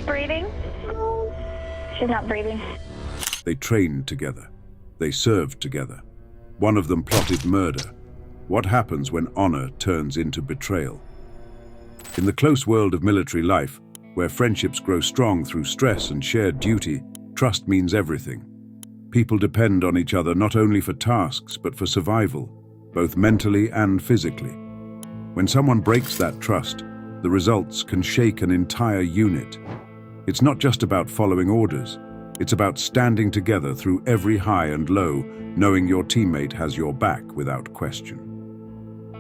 breathing. She's not breathing. They trained together. They served together. One of them plotted murder. What happens when honor turns into betrayal? In the close world of military life, where friendships grow strong through stress and shared duty, trust means everything. People depend on each other not only for tasks, but for survival, both mentally and physically. When someone breaks that trust, the results can shake an entire unit. It's not just about following orders. It's about standing together through every high and low, knowing your teammate has your back without question.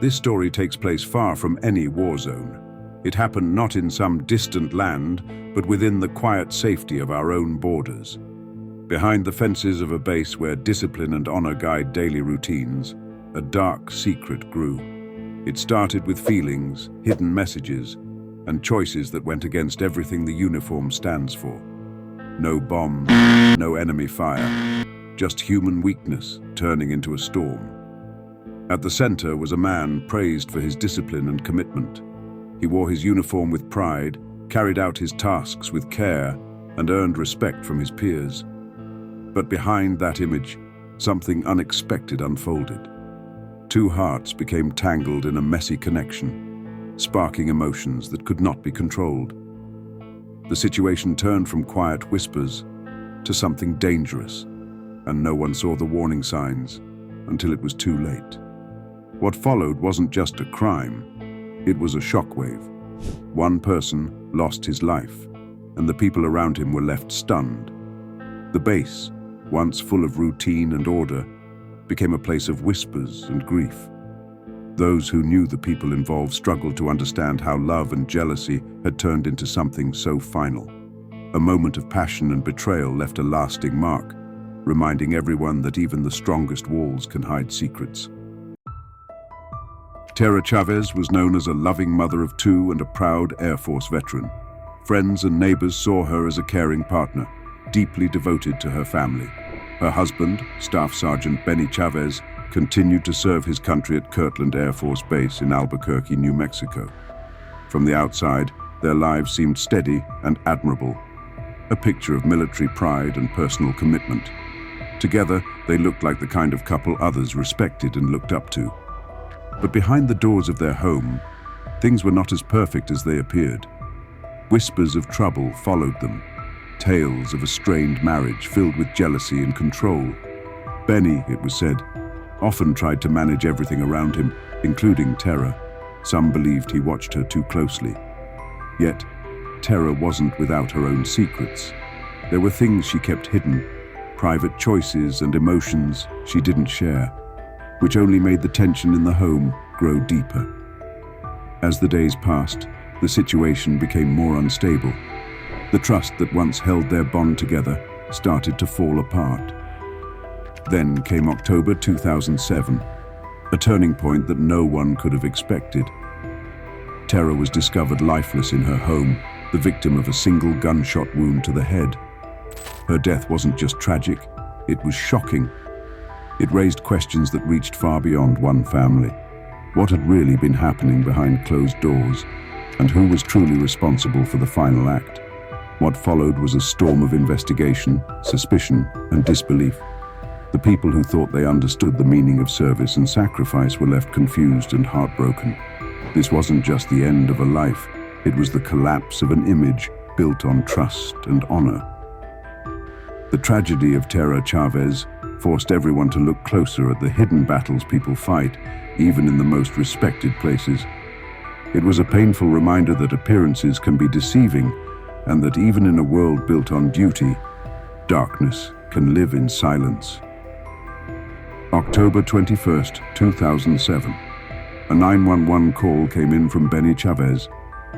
This story takes place far from any war zone. It happened not in some distant land, but within the quiet safety of our own borders. Behind the fences of a base where discipline and honor guide daily routines, a dark secret grew. It started with feelings, hidden messages, and choices that went against everything the uniform stands for. No bombs, no enemy fire, just human weakness turning into a storm. At the center was a man praised for his discipline and commitment. He wore his uniform with pride, carried out his tasks with care, and earned respect from his peers. But behind that image, something unexpected unfolded. Two hearts became tangled in a messy connection, sparking emotions that could not be controlled. The situation turned from quiet whispers to something dangerous, and no one saw the warning signs until it was too late. What followed wasn't just a crime, it was a shockwave. One person lost his life, and the people around him were left stunned. The base, once full of routine and order, became a place of whispers and grief. Those who knew the people involved struggled to understand how love and jealousy had turned into something so final. A moment of passion and betrayal left a lasting mark, reminding everyone that even the strongest walls can hide secrets. Tera Chavez was known as a loving mother of two and a proud Air Force veteran. Friends and neighbors saw her as a caring partner, deeply devoted to her family. Her husband, Staff Sergeant Levi Chavez, continued to serve his country at Kirtland Air Force Base in Albuquerque, New Mexico. From the outside, their lives seemed steady and admirable, a picture of military pride and personal commitment. Together, they looked like the kind of couple others respected and looked up to. But behind the doors of their home, things were not as perfect as they appeared. Whispers of trouble followed them, tales of a strained marriage filled with jealousy and control. Benny, it was said, often tried to manage everything around him, including Tera. Some believed he watched her too closely. Yet, Tera wasn't without her own secrets. There were things she kept hidden, private choices and emotions she didn't share, which only made the tension in the home grow deeper. As the days passed, the situation became more unstable. The trust that once held their bond together started to fall apart. Then came October 2007, a turning point that no one could have expected. Tera was discovered lifeless in her home, the victim of a single gunshot wound to the head. Her death wasn't just tragic, it was shocking. It raised questions that reached far beyond one family. What had really been happening behind closed doors, and who was truly responsible for the final act? What followed was a storm of investigation, suspicion, and disbelief. The people who thought they understood the meaning of service and sacrifice were left confused and heartbroken. This wasn't just the end of a life, it was the collapse of an image built on trust and honor. The tragedy of Tera Chavez forced everyone to look closer at the hidden battles people fight, even in the most respected places. It was a painful reminder that appearances can be deceiving, and that even in a world built on duty, darkness can live in silence. October 21st, 2007. A 911 call came in from Levi Chavez.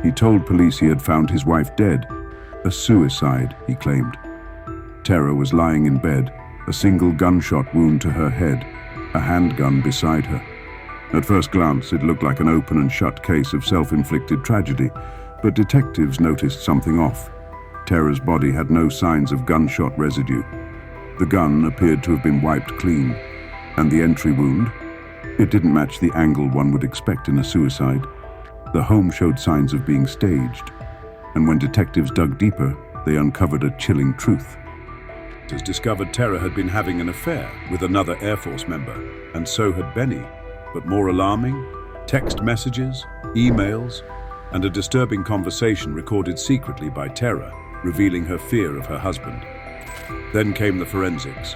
He told police he had found his wife dead. A suicide, he claimed. Tera was lying in bed, a single gunshot wound to her head, a handgun beside her. At first glance, it looked like an open and shut case of self-inflicted tragedy, but detectives noticed something off. Tera's body had no signs of gunshot residue. The gun appeared to have been wiped clean, and the entry wound? It didn't match the angle one would expect in a suicide. The home showed signs of being staged, And when detectives dug deeper, they uncovered a chilling truth. It was discovered Tera had been having an affair with another Air Force member, and so had Benny. But more alarming, text messages, emails, and a disturbing conversation recorded secretly by Tera, revealing her fear of her husband. Then came the forensics.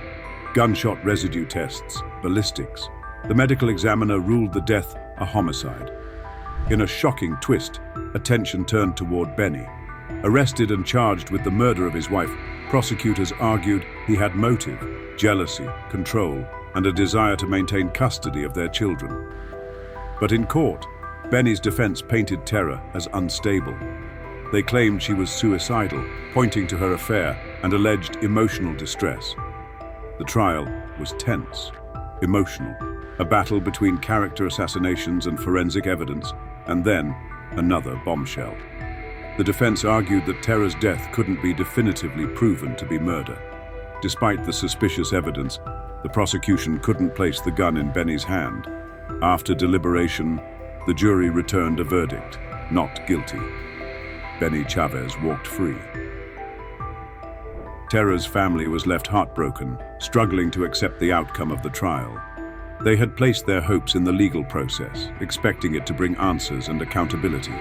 Gunshot residue tests, ballistics. The medical examiner ruled the death a homicide. In a shocking twist, attention turned toward Benny. Arrested and charged with the murder of his wife, prosecutors argued he had motive, jealousy, control, and a desire to maintain custody of their children. But in court, Benny's defense painted Tera as unstable. They claimed she was suicidal, pointing to her affair and alleged emotional distress. The trial was tense, emotional, a battle between character assassinations and forensic evidence, and then another bombshell. The defense argued that Tera's death couldn't be definitively proven to be murder. Despite the suspicious evidence, the prosecution couldn't place the gun in Benny's hand. After deliberation, the jury returned a verdict, not guilty. Levi Chavez walked free. Tera's family was left heartbroken, struggling to accept the outcome of the trial. They had placed their hopes in the legal process, expecting it to bring answers and accountability.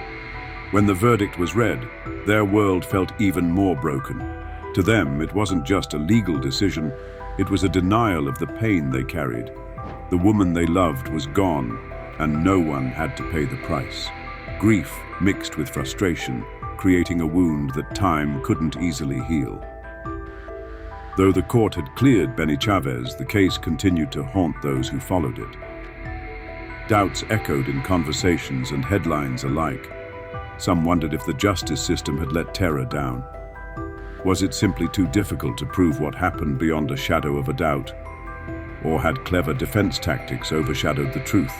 When the verdict was read, their world felt even more broken. To them, it wasn't just a legal decision, it was a denial of the pain they carried. The woman they loved was gone, and no one had to pay the price. Grief mixed with frustration, creating a wound that time couldn't easily heal. Though the court had cleared Levi Chavez, the case continued to haunt those who followed it. Doubts echoed in conversations and headlines alike. Some wondered if the justice system had let Tera down. Was it simply too difficult to prove what happened beyond a shadow of a doubt? Or had clever defense tactics overshadowed the truth?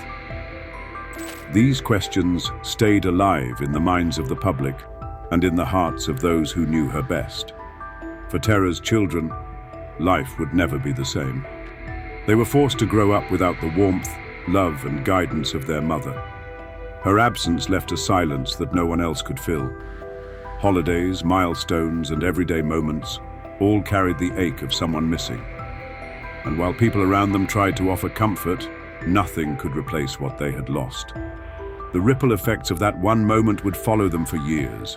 These questions stayed alive in the minds of the public and in the hearts of those who knew her best. For Tera's children, life would never be the same. They were forced to grow up without the warmth, love, and guidance of their mother. Her absence left a silence that no one else could fill. Holidays, milestones, and everyday moments all carried the ache of someone missing. And while people around them tried to offer comfort, nothing could replace what they had lost. The ripple effects of that one moment would follow them for years.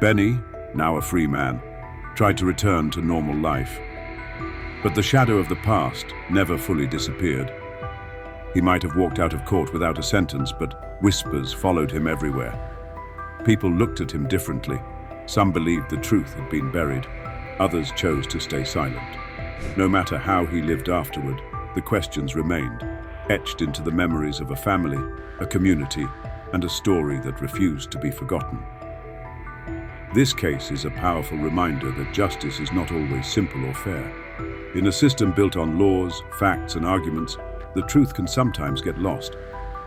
Benny, now a free man, tried to return to normal life. But the shadow of the past never fully disappeared. He might have walked out of court without a sentence, but whispers followed him everywhere. People looked at him differently. Some believed the truth had been buried. Others chose to stay silent. No matter how he lived afterward, the questions remained, etched into the memories of a family, a community, and a story that refused to be forgotten. This case is a powerful reminder that justice is not always simple or fair. In a system built on laws, facts, and arguments, the truth can sometimes get lost,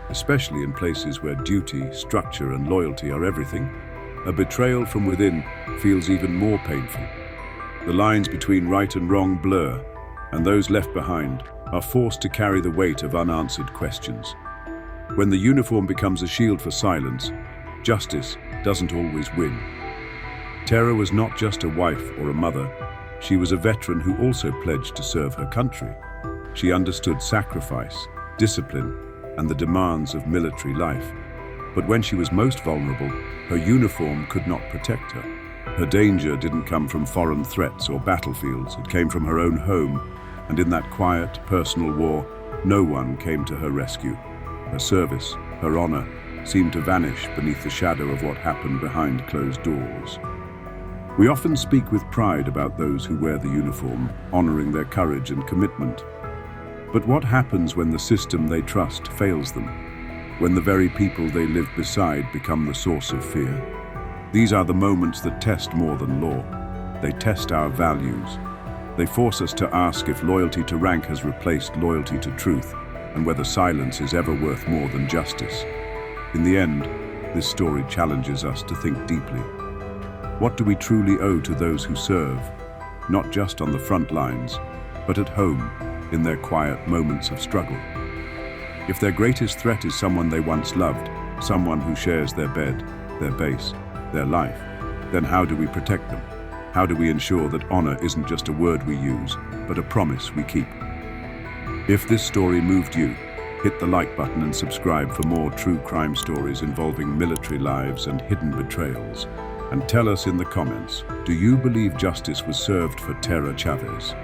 especially in places where duty, structure, and loyalty are everything. A betrayal from within feels even more painful. The lines between right and wrong blur, and those left behind are forced to carry the weight of unanswered questions. When the uniform becomes a shield for silence, justice doesn't always win. Tera was not just a wife or a mother, she was a veteran who also pledged to serve her country. She understood sacrifice, discipline, and the demands of military life. But when she was most vulnerable, her uniform could not protect her. Her danger didn't come from foreign threats or battlefields, it came from her own home, and in that quiet, personal war, no one came to her rescue. Her service, her honor, seemed to vanish beneath the shadow of what happened behind closed doors. We often speak with pride about those who wear the uniform, honoring their courage and commitment. But what happens when the system they trust fails them? When the very people they live beside become the source of fear? These are the moments that test more than law. They test our values. They force us to ask if loyalty to rank has replaced loyalty to truth, and whether silence is ever worth more than justice. In the end, this story challenges us to think deeply. What do we truly owe to those who serve, not just on the front lines, but at home, in their quiet moments of struggle? If their greatest threat is someone they once loved, someone who shares their bed, their base, their life, then how do we protect them? How do we ensure that honor isn't just a word we use, but a promise we keep? If this story moved you, hit the like button and subscribe for more true crime stories involving military lives and hidden betrayals. And tell us in the comments, do you believe justice was served for Tera Chavez?